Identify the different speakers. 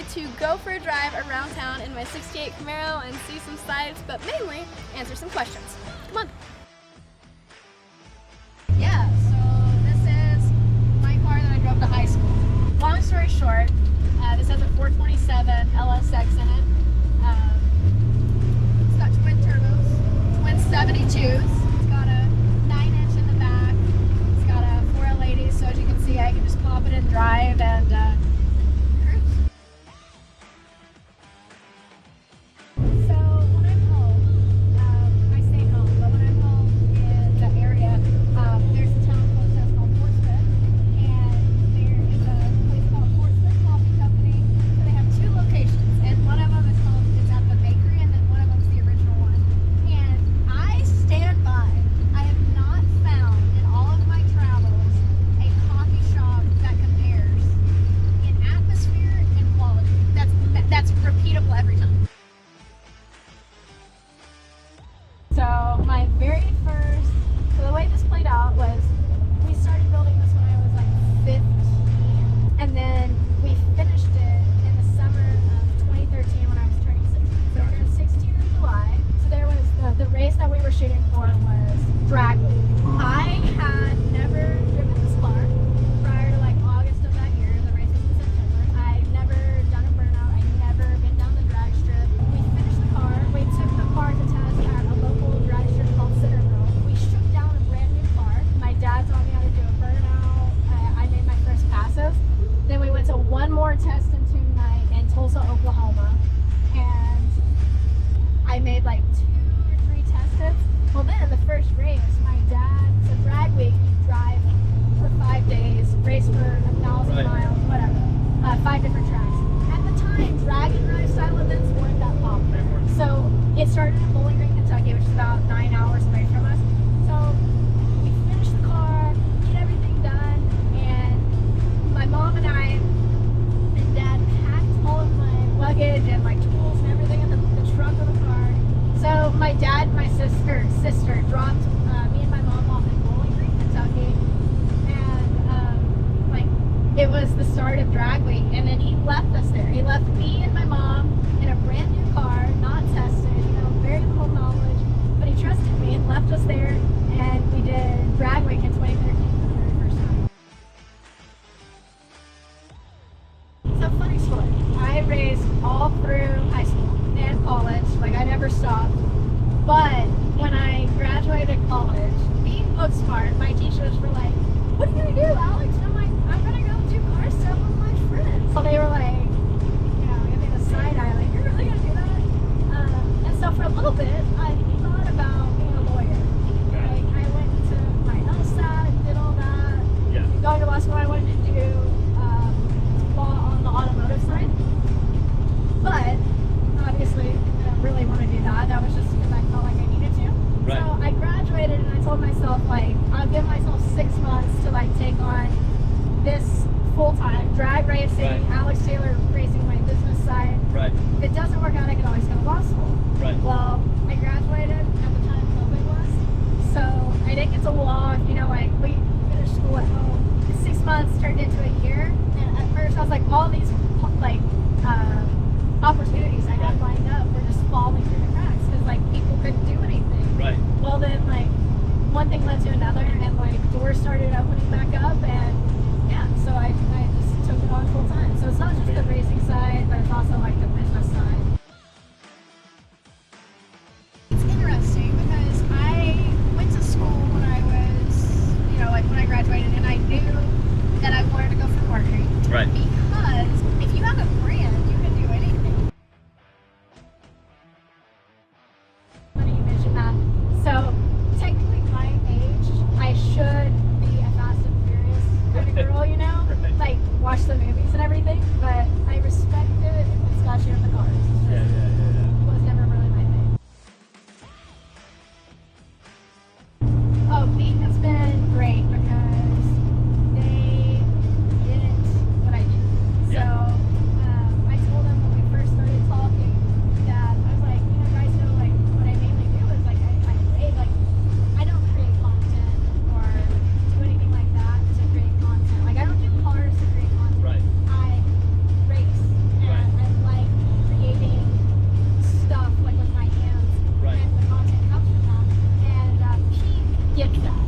Speaker 1: excited to go for a drive around town in my '68 Camaro and see some sights, but mainly answer some questions. Come on. Yeah, so this is my car that I drove to high school. Long story short, this has a 427 LSX in it. It's got twin turbos, twin 72s. It's got a 9-inch in the back. It's got a 4L80, so as you can see, I can just pop it and drive and cruise. So when I'm home, I stay home, but when I'm home in the area, there's a town close that's called Portsmouth, and there is a place called Portsmouth Coffee Company. So they have 2 locations, and one of them is at the bakery, and then one of them is the original one. And I stand by. I have not found in all of my travels a coffee shop that compares in atmosphere and quality. That's repeatable every time. So my very first, so the way this played out was we started building this when I was like 15, and then we finished it in the summer of 2013 when I was turning 16. So I turned 16 in July. So there was the race that we were shooting for was drag week. I had never driven this car prior to like August of that year. The race was in September. I'd never done a burnout. I'd never been down the drag strip. We finished the car. We took the car to test at a local drag strip called Centerville. We shook down a brand new car. My dad taught me how to do a burnout. I made my first passes. Then we went to one more test and tune night in Tulsa, Oklahoma, and I made like 2 or 3 test hits. Well, then in the first race, my dad, so drag week, you drive for 5 days, race for 1,000 miles, whatever, 5 different tracks. At the time, drag and drive style events weren't that popular. So it started in Bowling Green, Kentucky, which is about 9 hours away from us. So we finished the car, get everything done, and my mom and I and dad packed all of my luggage and my tools and everything in the trunk of the car. So my dad and my sister dropped me and my mom off in Bowling Green, Kentucky, and like it was the start of drag week. And then he left us there. He left me and my mom in a brand new car, not tested, very little knowledge, but he trusted me and left us there. And we did drag week in 2013 for the very first time. So funny story. I raced all through high school and college. Like I never stopped. But when I graduated college, being book smart, my teachers were like, "What are you gonna do, Alex?" And I'm like, "I'm gonna go do car stuff with my friends." So they were like, give me the side eye, like, "You're really gonna do that?" And so for a little bit, I thought about being a lawyer. Like I went to my LSAT, did all that. Going to law school, I wanted to do law on the automotive side. But obviously, I don't really want to do that. That was just because I felt like I needed to.
Speaker 2: Right.
Speaker 1: So I graduated and I told myself, like, I'll give myself 6 months to like take on this full-time drag racing, Alex Taylor racing my business side.
Speaker 2: Right.
Speaker 1: If it doesn't work out, I can always go to law school.
Speaker 2: Right.
Speaker 1: Well, I graduated at the time COVID was, so I didn't get to walk. Like we finished school at home. 6 months turned into a year, and at first I was like, all these like opportunities I had lined up were just falling through the cracks because like people couldn't do anything.
Speaker 2: Right.
Speaker 1: Well, then like one thing led to another, and like doors started opening back up, and yeah, so I just took it on full time. So it's not just the racing side, but it's also like the business side. It's interesting because I went to school when I was, like when I graduated, and I knew that I wanted to go for marketing.
Speaker 2: Right.
Speaker 1: Because if you have a brand, you can do anything. Funny you mentioned that. So technically my age, I should be a Fast and Furious kind of girl,
Speaker 2: Right.
Speaker 1: Like watch the movies and everything, but I respect it if it's got you in the gets that.